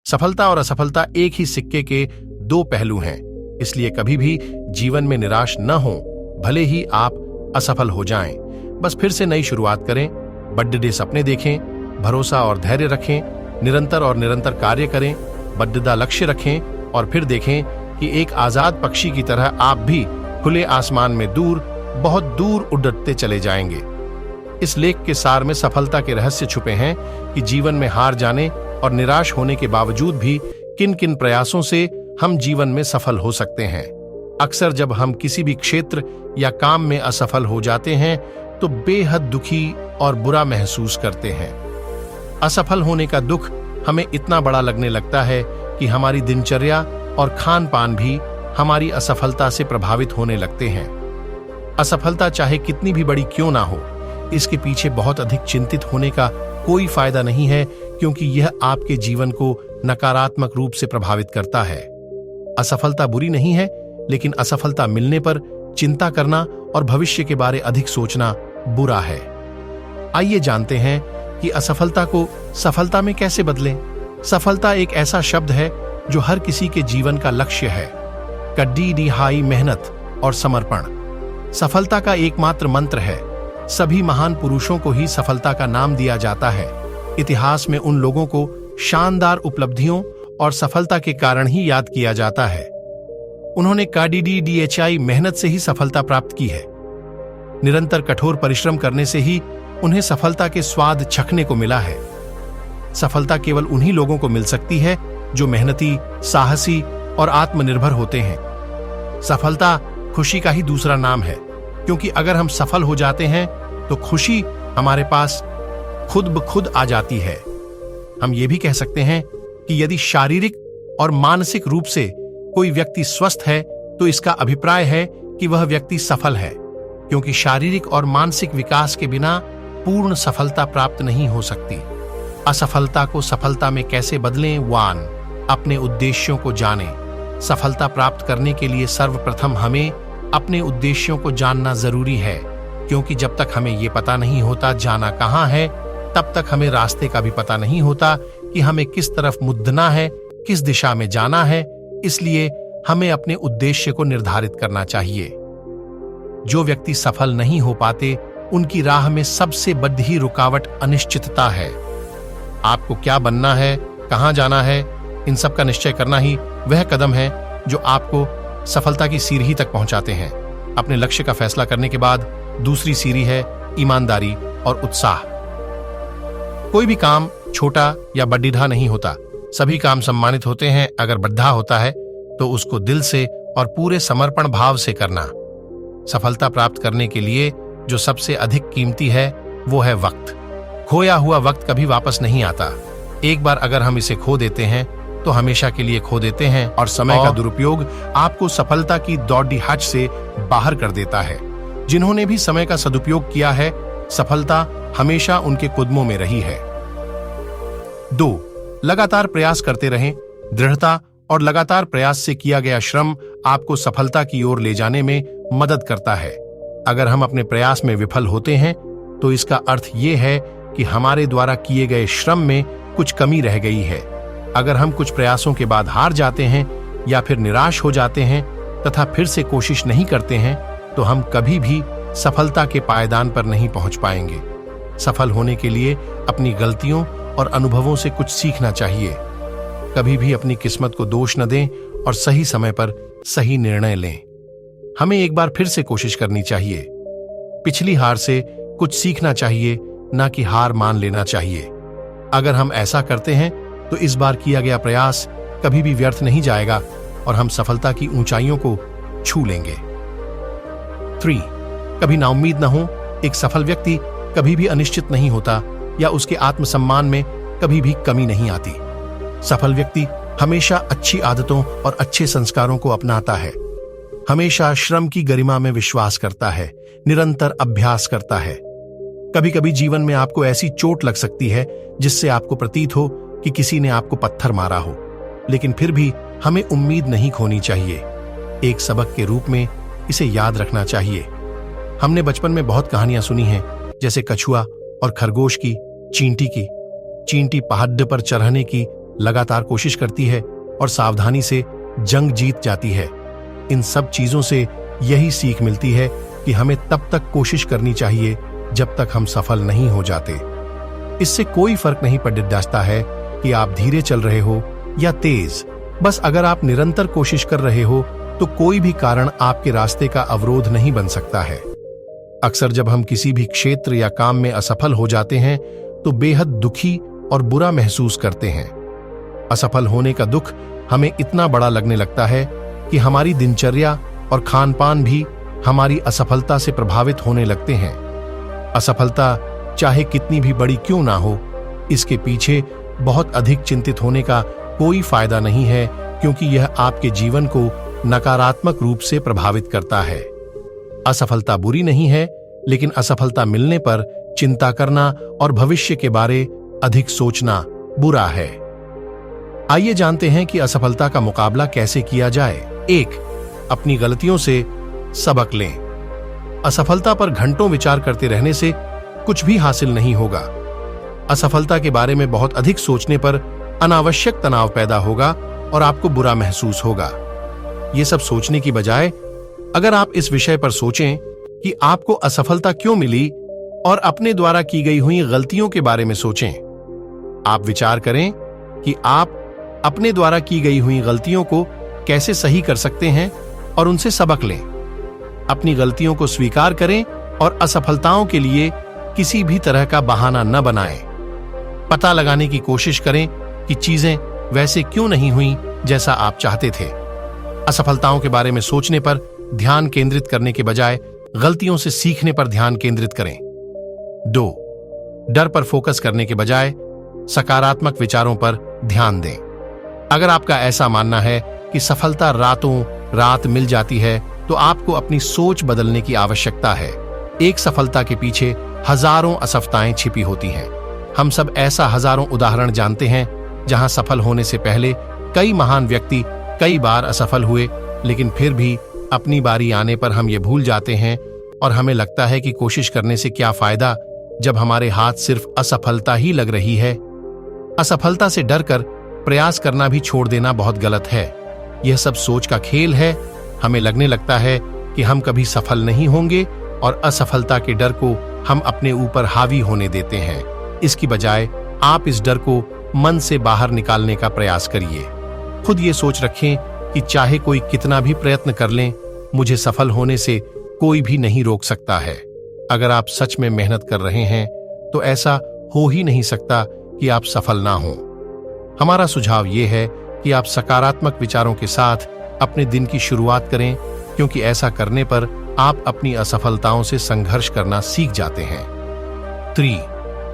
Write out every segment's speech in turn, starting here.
सफलता और असफलता एक ही सिक्के के दो पहलू हैं, इसलिए कभी भी जीवन में निराश न हो, भले ही आप असफल हो जाएं। बस फिर से नई शुरुआत करें, बड्डे सपने देखें, भरोसा और धैर्य रखें, निरंतर कार्य करें, बड्डा लक्ष्य रखें और फिर देखें कि एक आजाद पक्षी की तरह आप भी खुले आसमान में दूर, बहुत दूर उड़ते चले जाएंगे। इस लेख के सार में सफलता के रहस्य छुपे हैं कि जीवन में हार जाने और निराश होने के बावजूद भी किन किन प्रयासों से हम जीवन में सफल हो सकते हैं। अक्सर जब हम किसी भी क्षेत्र या काम में असफल हो जाते हैं तो बेहद दुखी और बुरा महसूस करते हैं। असफल होने का दुख हमें इतना बड़ा लगने लगता है कि हमारी दिनचर्या और खान पान भी हमारी असफलता से प्रभावित होने लगते हैं। असफलता चाहे कितनी भी बड़ी क्यों ना हो, इसके पीछे बहुत अधिक चिंतित होने का कोई फायदा नहीं है, क्योंकि यह आपके जीवन को नकारात्मक रूप से प्रभावित करता है। असफलता बुरी नहीं है, लेकिन असफलता मिलने पर चिंता करना और भविष्य के बारे अधिक सोचना बुरा है। आइए जानते हैं कि असफलता को सफलता में कैसे बदलें। सफलता एक ऐसा शब्द है जो हर किसी के जीवन का लक्ष्य है। कड्डी रिहाई, मेहनत और समर्पण सफलता का एकमात्र मंत्र है। सभी महान पुरुषों को ही सफलता का नाम दिया जाता है। इतिहास में उन लोगों को शानदार उपलब्धियों और सफलता के कारण ही याद किया जाता है। उन्होंने KDDHI मेहनत से ही सफलता प्राप्त की है। निरंतर कठोर परिश्रम करने से ही उन्हें सफलता के स्वाद चखने को मिला है। सफलता केवल उन्हीं लोगों को मिल सकती है जो मेहनती, साहसी और आत्मनिर्भर होते हैं। सफलता खुशी का ही दूसरा नाम है, क्योंकि अगर हम सफल हो जाते हैं तो खुशी हमारे पास खुद ब खुद आ जाती है। हम ये भी कह सकते हैं कि यदि शारीरिक और मानसिक रूप से कोई व्यक्ति स्वस्थ है तो इसका अभिप्राय है कि वह व्यक्ति सफल है, क्योंकि शारीरिक और मानसिक विकास के बिना पूर्ण सफलता प्राप्त नहीं हो सकती। असफलता को सफलता में कैसे बदलें? 1. अपने उद्देश्यों को जानें। सफलता प्राप्त करने के लिए सर्वप्रथम हमें अपने उद्देश्यों को जानना जरूरी है, क्योंकि जब तक हमें ये पता नहीं होता जाना कहाँ है, तब तक हमें रास्ते का भी पता नहीं होता कि हमें किस तरफ मुड़ना है, किस दिशा में जाना है। इसलिए हमें अपने उद्देश्य को निर्धारित करना चाहिए। जो व्यक्ति सफल नहीं हो पाते, उनकी राह में सबसे बड़ी रुकावट अनिश्चितता है। आपको क्या बनना है, कहां जाना है, इन सब का निश्चय करना ही वह कदम है जो आपको सफलता की सीढ़ी तक पहुंचाते हैं। अपने लक्ष्य का फैसला करने के बाद दूसरी सीढ़ी है ईमानदारी और उत्साह। कोई भी काम छोटा या बड्ढा नहीं होता, सभी काम सम्मानित होते हैं। अगर बड्ढा होता है तो उसको दिल से और पूरे समर्पण भाव से करना। सफलता प्राप्त करने के लिए जो सबसे अधिक कीमती है वो है वक्त। खोया हुआ वक्त कभी वापस नहीं आता। एक बार अगर हम इसे खो देते हैं तो हमेशा के लिए खो देते हैं, और समय का दुरुपयोग आपको सफलता की दौड़-हज से बाहर कर देता है। जिन्होंने भी समय का सदुपयोग किया है, सफलता हमेशा उनके कदमों में रही है। 2. लगातार प्रयास करते रहें। दृढ़ता और लगातार प्रयास से किया गया श्रम आपको सफलता की ओर ले जाने में मदद करता है। अगर हम अपने प्रयास में विफल होते हैं तो इसका अर्थ यह है कि हमारे द्वारा किए गए श्रम में कुछ कमी रह गई है। अगर हम कुछ प्रयासों के बाद हार जाते हैं या फिर निराश हो जाते हैं तथा फिर से कोशिश नहीं करते हैं तो हम कभी भी सफलता के पायदान पर नहीं पहुंच पाएंगे। सफल होने के लिए अपनी गलतियों और अनुभवों से कुछ सीखना चाहिए। कभी भी अपनी किस्मत को दोष न दें और सही समय पर सही निर्णय लें। हमें एक बार फिर से कोशिश करनी चाहिए। पिछली हार से कुछ सीखना चाहिए, ना कि हार मान लेना चाहिए। अगर हम ऐसा करते हैं तो इस बार किया गया प्रयास कभी भी व्यर्थ नहीं जाएगा और हम सफलता की ऊंचाइयों को छू लेंगे। 3. कभी नाउम्मीद न हो। एक सफल व्यक्ति कभी भी अनिश्चित नहीं होता या उसके आत्मसम्मान में कभी भी कमी नहीं आती। सफल व्यक्ति हमेशा अच्छी आदतों और अच्छे संस्कारों को अपनाता है, हमेशा श्रम की गरिमा में विश्वास करता है, निरंतर अभ्यास करता है। कभी कभी जीवन में आपको ऐसी चोट लग सकती है जिससे आपको प्रतीत हो कि किसी ने आपको पत्थर मारा हो, लेकिन फिर भी हमें उम्मीद नहीं खोनी चाहिए। एक सबक के रूप में इसे याद रखना चाहिए। हमने बचपन में बहुत कहानियां सुनी हैं, जैसे कछुआ और खरगोश की, चींटी की। चींटी पहाड़ पर चढ़ने की लगातार कोशिश करती है और सावधानी से जंग जीत जाती है। इन सब चीजों से यही सीख मिलती है कि हमें तब तक कोशिश करनी चाहिए जब तक हम सफल नहीं हो जाते। इससे कोई फर्क नहीं पड़ता है कि आप धीरे चल रहे हो या तेज। बस अगर आप निरंतर कोशिश कर रहे हो तो कोई भी कारण आपके रास्ते का अवरोध नहीं बन सकता है। अक्सर जब हम किसी भी क्षेत्र या काम में असफल हो जाते हैं तो बेहद दुखी और बुरा महसूस करते हैं। असफल होने का दुख हमें इतना बड़ा लगने लगता है कि हमारी दिनचर्या और खान पान भी हमारी असफलता से प्रभावित होने लगते हैं। असफलता चाहे कितनी भी बड़ी क्यों ना हो, इसके पीछे बहुत अधिक चिंतित होने का कोई फायदा नहीं है, क्योंकि यह आपके जीवन को नकारात्मक रूप से प्रभावित करता है। असफलता बुरी नहीं है, लेकिन असफलता मिलने पर चिंता करना और भविष्य के बारे अधिक सोचना बुरा है। आइए जानते हैं कि असफलता का मुकाबला कैसे किया जाए। 1. अपनी गलतियों से सबक लें। असफलता पर घंटों विचार करते रहने से कुछ भी हासिल नहीं होगा। असफलता के बारे में बहुत अधिक सोचने पर अनावश्यक तनाव पैदा होगा और आपको बुरा महसूस होगा। ये सब सोचने की बजाय अगर आप इस विषय पर सोचें कि आपको असफलता क्यों मिली और अपने द्वारा की गई हुई गलतियों के बारे में सोचें। आप विचार करें कि आप अपने द्वारा की गई हुई गलतियों को कैसे सही कर सकते हैं और उनसे सबक लें। अपनी गलतियों को स्वीकार करें और असफलताओं के लिए किसी भी तरह का बहाना न बनाएं। पता लगाने की कोशिश करें कि चीजें वैसे क्यों नहीं हुई जैसा आप चाहते थे। असफलताओं के बारे में सोचने पर ध्यान केंद्रित करने के बजाय गलतियों से सीखने पर ध्यान केंद्रित करें। 2. डर पर फोकस करने के बजाय सकारात्मक विचारों पर ध्यान दें। अगर आपका ऐसा मानना है कि सफलता रातों रात मिल जाती है, तो आपको अपनी सोच बदलने की आवश्यकता है। एक सफलता के पीछे हजारों असफलताएं छिपी होती हैं। हम सब ऐसा हजारों उदाहरण जानते हैं जहां सफल होने से पहले कई महान व्यक्ति कई बार असफल हुए, लेकिन फिर भी अपनी बारी आने पर हम ये भूल जाते हैं और हमें लगता है कि कोशिश करने से क्या फायदा जब हमारे हाथ सिर्फ असफलता ही लग रही है। असफलता से डरकर प्रयास करना भी छोड़ देना बहुत गलत है। यह सब सोच का खेल है। हमें लगने लगता है कि हम कभी सफल नहीं होंगे और असफलता के डर को हम अपने ऊपर हावी होने देते हैं। इसकी बजाय आप इस डर को मन से बाहर निकालने का प्रयास करिए। खुद ये सोच रखें कि चाहे कोई कितना भी प्रयत्न कर लें, मुझे सफल होने से कोई भी नहीं रोक सकता है। अगर आप सच में मेहनत कर रहे हैं तो ऐसा हो ही नहीं सकता कि आप सफल ना हो। हमारा सुझाव ये है कि आप सकारात्मक विचारों के साथ अपने दिन की शुरुआत करें, क्योंकि ऐसा करने पर आप अपनी असफलताओं से संघर्ष करना सीख जाते हैं। 3.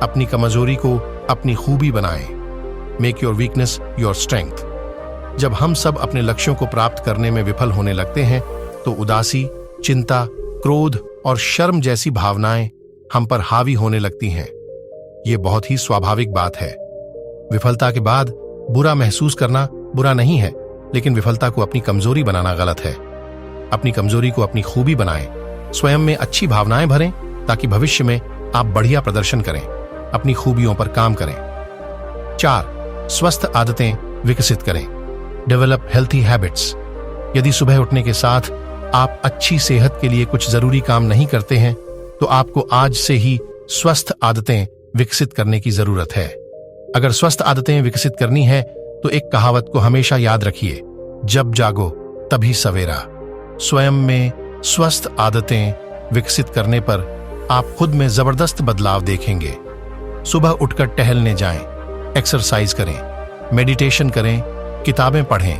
अपनी कमजोरी को अपनी खूबी बनाएं। Make your weakness your strength. जब हम सब अपने लक्ष्यों को प्राप्त करने में विफल होने लगते हैं तो उदासी, चिंता, क्रोध और शर्म जैसी भावनाएं हम पर हावी होने लगती हैं। ये बहुत ही स्वाभाविक बात है। विफलता के बाद बुरा महसूस करना बुरा नहीं है, लेकिन विफलता को अपनी कमजोरी बनाना गलत है। अपनी कमजोरी को अपनी खूबी बनाएं। स्वयं में अच्छी भावनाएं भरें ताकि भविष्य में आप बढ़िया प्रदर्शन करें। अपनी खूबियों पर काम करें। 4. स्वस्थ आदतें विकसित करें। Develop healthy habits. यदि सुबह उठने के साथ आप अच्छी सेहत के लिए कुछ जरूरी काम नहीं करते हैं, तो आपको आज से ही स्वस्थ आदतें विकसित करने की जरूरत है। अगर स्वस्थ आदतें विकसित करनी है तो एक कहावत को हमेशा याद रखिए, जब जागो तभी सवेरा। स्वयं में स्वस्थ आदतें विकसित करने पर आप खुद में जबरदस्त बदलाव देखेंगे। सुबह उठकर टहलने जाएं, एक्सरसाइज करें, मेडिटेशन करें, किताबें पढ़ें,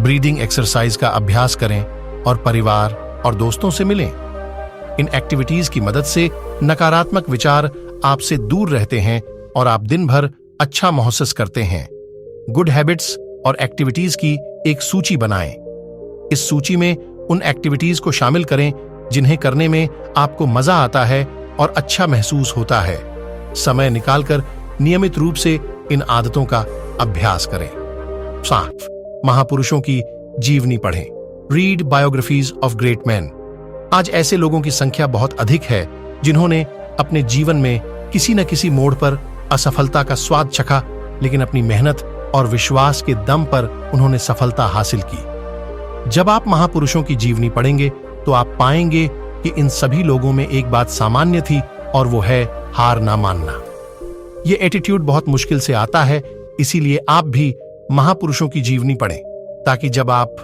ब्रीदिंग एक्सरसाइज का अभ्यास करें और परिवार और दोस्तों से मिलें। इन एक्टिविटीज की मदद से नकारात्मक विचार आपसे दूर रहते हैं और आप दिन भर अच्छा महसूस करते हैं। गुड हैबिट्स और एक्टिविटीज की एक सूची बनाएं। इस सूची में उन एक्टिविटीज को शामिल करें जिन्हें करने में आपको मजा आता है और अच्छा महसूस होता है। समय निकालकर नियमित रूप से इन आदतों का अभ्यास करें। 7. महापुरुषों की जीवनी पढ़ें। Read biographies of great man. आज ऐसे लोगों की संख्या बहुत अधिक है जिन्होंने अपने जीवन में किसी न किसी मोड़ पर असफलता का स्वाद चखा, लेकिन अपनी मेहनत और विश्वास के दम पर उन्होंने सफलता हासिल की। जब आप महापुरुषों की जीवनी पढ़ेंगे तो आप पाएंगे कि इन सभी लोगों में एक बात सामान्य थी और वो है हार ना मानना। ये एटीट्यूड बहुत मुश्किल से आता है, इसीलिए आप भी महापुरुषों की जीवनी पढ़ें ताकि जब आप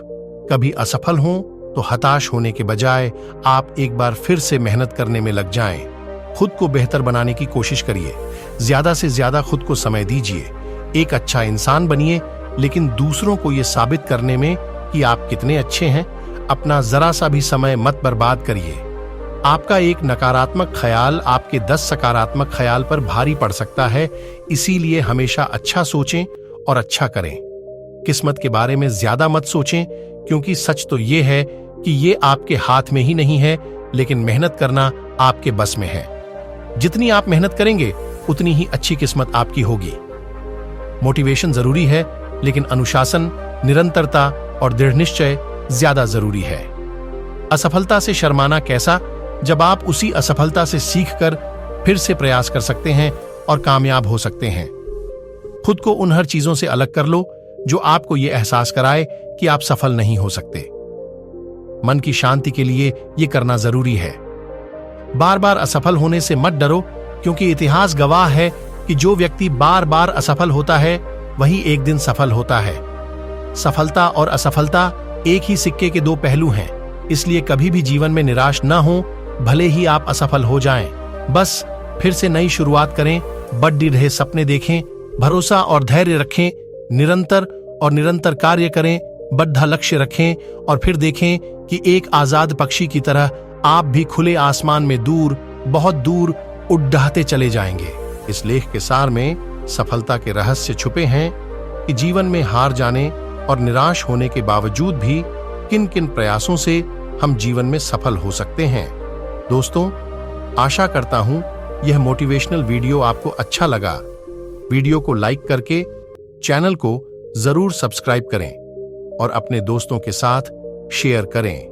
कभी असफल हों तो हताश होने के बजाय आप एक बार फिर से मेहनत करने में लग जाएं। खुद को बेहतर बनाने की कोशिश करिए, ज्यादा से ज्यादा खुद को समय दीजिए, एक अच्छा इंसान बनिए, लेकिन दूसरों को यह साबित करने में कि आप कितने अच्छे हैं अपना जरा सा भी समय मत बर्बाद करिए। आपका एक नकारात्मक ख्याल आपके 10 सकारात्मक ख्याल पर भारी पड़ सकता है, इसीलिए हमेशा अच्छा सोचें और अच्छा करें। किस्मत के बारे में ज्यादा मत सोचें, क्योंकि सच तो ये है कि ये आपके हाथ में ही नहीं है, लेकिन मेहनत करना आपके बस में है। जितनी आप मेहनत करेंगे उतनी ही अच्छी किस्मत आपकी होगी। मोटिवेशन जरूरी है, लेकिन अनुशासन, निरंतरता और दृढ़ निश्चय ज्यादा जरूरी है। असफलता से शर्माना कैसा, जब आप उसी असफलता से सीखकर फिर से प्रयास कर सकते हैं और कामयाब हो सकते हैं। खुद को उन हर चीजों से अलग कर लो जो आपको यह एहसास कराए कि आप सफल नहीं हो सकते। मन की शांति के लिए यह करना जरूरी है। बार बार असफल होने से मत डरो, क्योंकि इतिहास गवाह है कि जो व्यक्ति बार बार असफल होता है वही एक दिन सफल होता है। सफलता और असफलता एक ही सिक्के के दो पहलू हैं, इसलिए कभी भी जीवन में निराश न हो, भले ही आप असफल हो जाएं। बस फिर से नई शुरुआत करें, बड़े ढेर सपने देखें, भरोसा और धैर्य रखें, निरंतर कार्य करें, बड़ा लक्ष्य रखें और फिर देखें कि एक आजाद पक्षी की तरह आप भी खुले आसमान में दूर, बहुत दूर उड़ाते चले जाएंगे। इस लेख के सार में सफलता के रहस्य छुपे हैं कि जीवन में हार जाने और निराश होने के बावजूद भी किन किन प्रयासों से हम जीवन में सफल हो सकते हैं। दोस्तों, आशा करता हूं यह मोटिवेशनल वीडियो आपको अच्छा लगा। वीडियो को लाइक करके चैनल को जरूर सब्सक्राइब करें और अपने दोस्तों के साथ शेयर करें।